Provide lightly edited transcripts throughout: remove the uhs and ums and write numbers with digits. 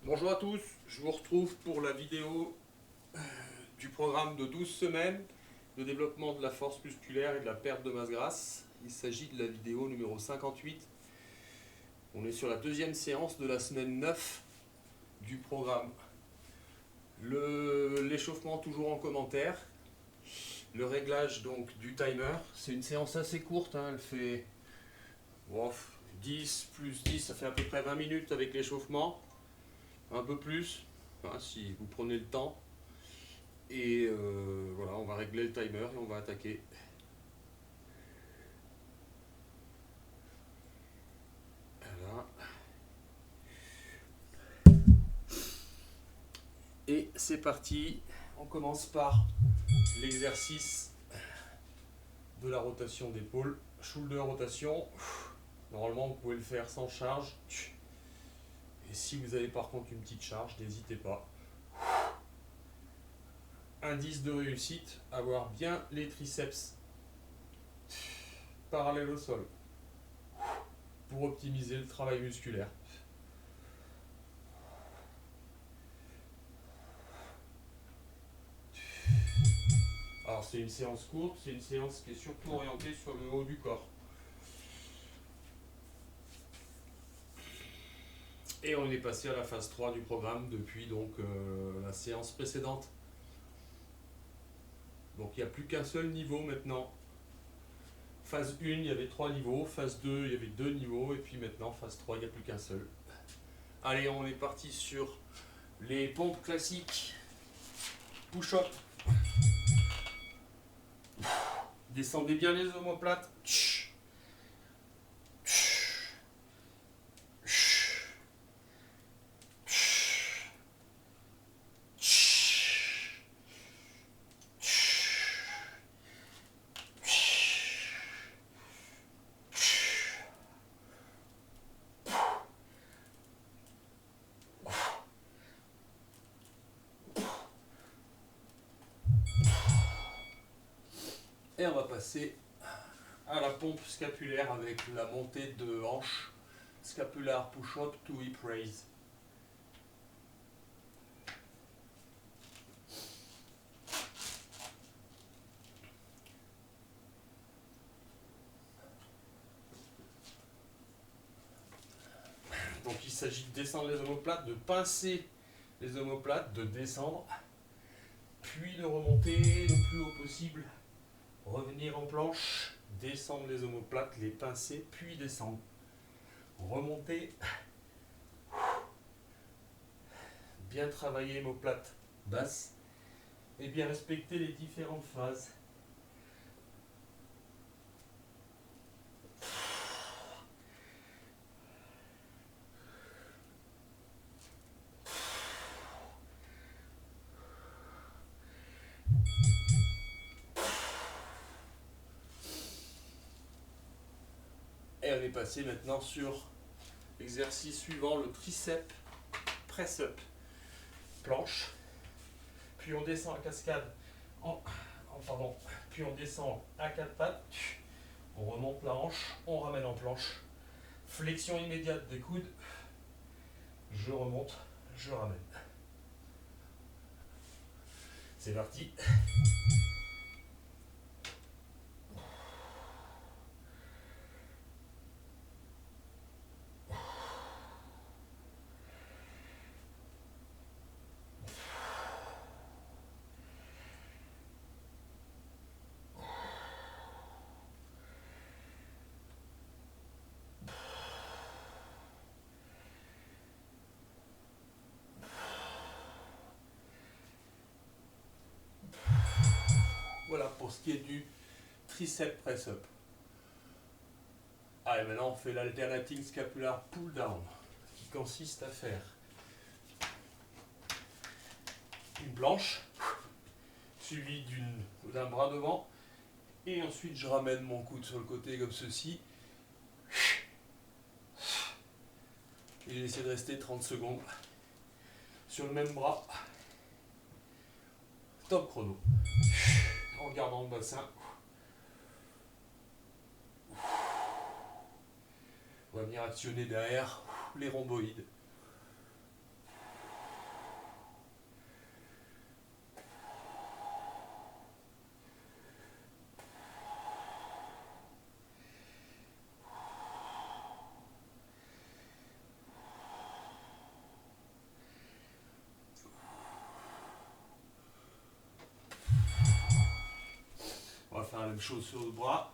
Bonjour à tous, je vous retrouve pour la vidéo du programme de 12 semaines de développement de la force musculaire et de la perte de masse grasse. Il s'agit de la vidéo numéro 58. On est sur la deuxième séance de la semaine 9 du programme. L'échauffement toujours en commentaire. Le réglage donc du timer. C'est une séance assez courte, hein, elle fait 10 plus 10, ça fait à peu près 20 minutes avec l'échauffement. Un peu plus, hein, si vous prenez le temps. Et voilà, on va régler le timer et on va attaquer. Voilà. Et c'est parti. On commence par l'exercice de la rotation d'épaule. Shoulder rotation. Normalement, vous pouvez le faire sans charge. Et si vous avez par contre une petite charge, n'hésitez pas. Indice de réussite, avoir bien les triceps parallèles au sol pour optimiser le travail musculaire. Alors c'est une séance courte, c'est une séance qui est surtout orientée sur le haut du corps. Et on est passé à la phase 3 du programme depuis donc la séance précédente. Donc il n'y a plus qu'un seul niveau maintenant. Phase 1, il y avait 3 niveaux. Phase 2, il y avait 2 niveaux. Et puis maintenant, phase 3, il n'y a plus qu'un seul. Allez, on est parti sur les pompes classiques. Push-up. Descendez bien les omoplates. Et on va passer à la pompe scapulaire avec la montée de hanche. Scapular push-up to hip raise. Donc il s'agit de descendre les omoplates, de pincer les omoplates, de descendre, puis de remonter le plus haut possible, revenir en planche, descendre les omoplates, les pincer, puis descendre. Remonter, bien travailler omoplate basse et bien respecter les différentes phases. Et on est passé maintenant sur l'exercice suivant, le tricep press-up. Planche, puis on descend à cascade, puis on descend à quatre pattes, on remonte la hanche, on ramène en planche, flexion immédiate des coudes, je remonte, je ramène. C'est parti. Voilà pour ce qui est du tricep press-up. Allez, maintenant on fait l'alternating scapular pull-down, qui consiste à faire une planche, suivie d'un bras devant, et ensuite je ramène mon coude sur le côté comme ceci, et j'essaie de rester 30 secondes sur le même bras. Top chrono. En gardant le bassin. On va venir actionner derrière les rhomboïdes. même chose sur le bras.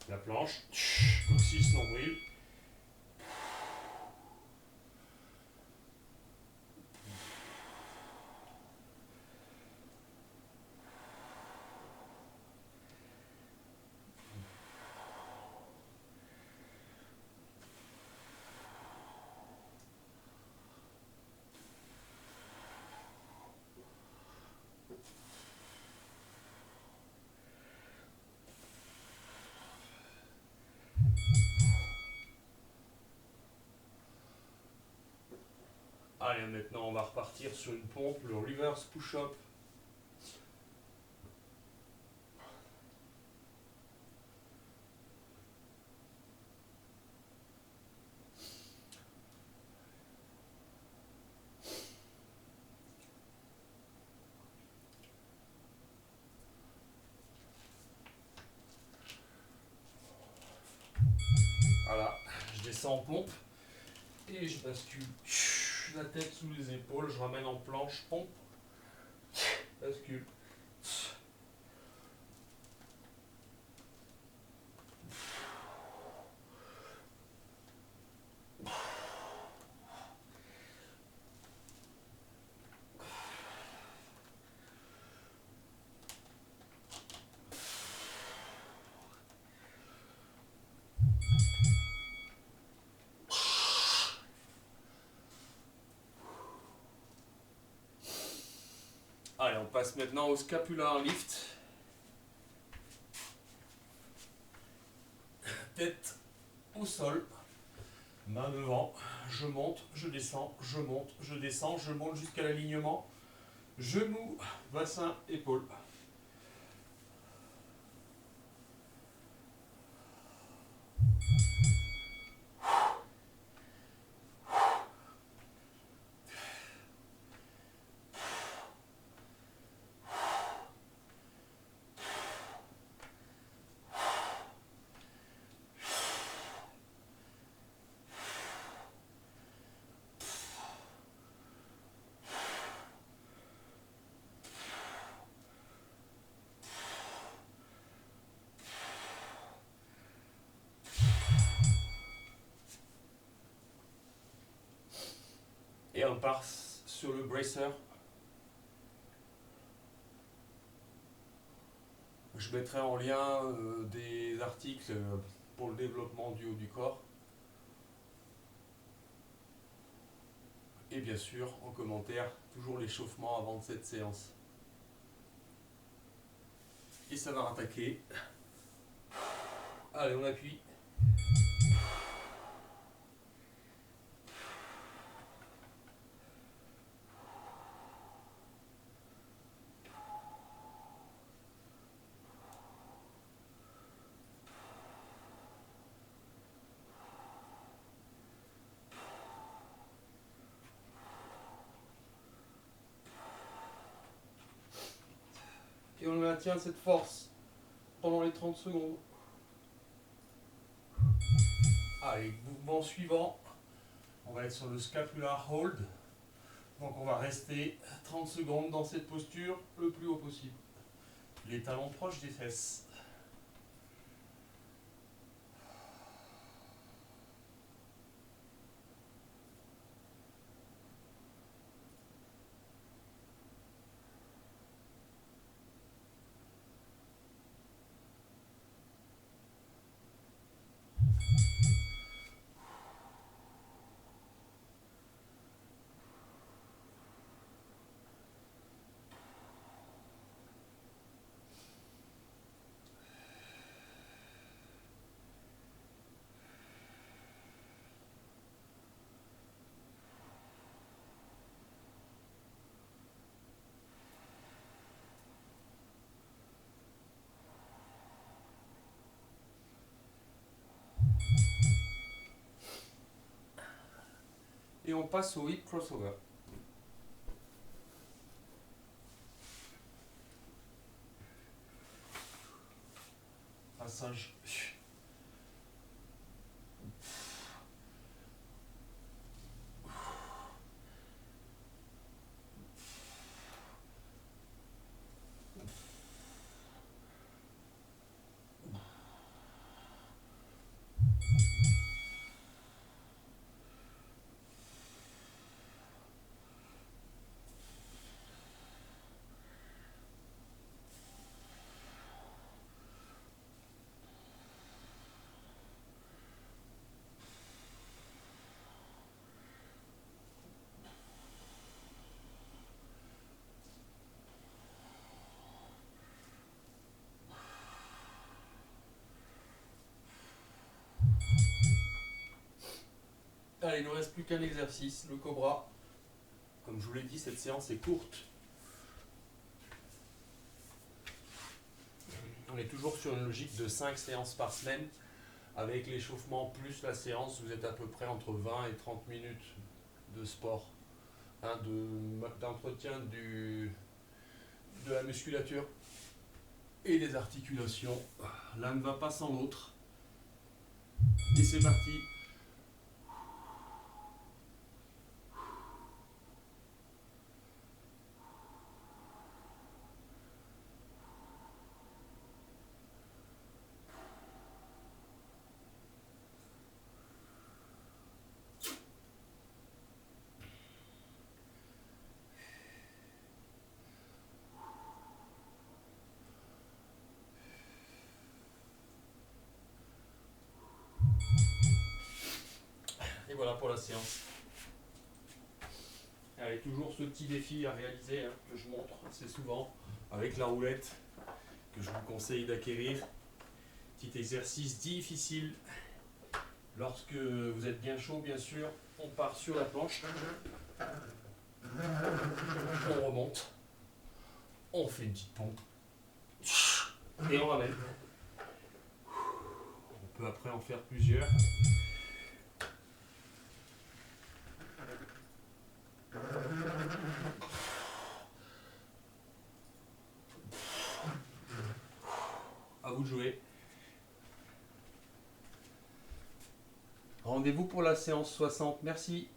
La planche, coccyx nombril. Allez, maintenant on va repartir sur une pompe, le reverse push-up. Voilà, je descends en pompe et je bascule la tête sous les épaules, je ramène en planche, pompe, bascule. Allez, on passe maintenant au scapular lift. Tête au sol, main devant, je monte, je descends, je monte, je descends, je monte jusqu'à l'alignement, genou, bassin, épaule. Et on passe sur le bracer. Je mettrai en lien des articles pour le développement du haut du corps. Et bien sûr, en commentaire, toujours l'échauffement avant de cette séance. Et ça va rattaquer. Allez, on appuie. Et on maintient cette force pendant les 30 secondes. Allez, mouvement suivant. On va être sur le scapular hold. Donc on va rester 30 secondes dans cette posture le plus haut possible. Les talons proches des fesses. et on passe au hip crossover. Passage. Allez, il ne nous reste plus qu'un exercice, le cobra. Comme je vous l'ai dit, cette séance est courte. On est toujours sur une logique de 5 séances par semaine. Avec l'échauffement plus la séance, vous êtes à peu près entre 20 et 30 minutes de sport, hein, d'entretien de la musculature et des articulations. L'un ne va pas sans l'autre. Et c'est parti. Et voilà pour la séance. Allez, toujours ce petit défi à réaliser, hein, que je montre assez souvent avec la roulette, que je vous conseille d'acquérir. Petit exercice difficile. Lorsque vous êtes bien chaud, bien sûr, on part sur la planche. On remonte. On fait une petite pompe. Et on ramène. On peut après en faire plusieurs. À vous de jouer. Rendez-vous pour la séance 60. Merci.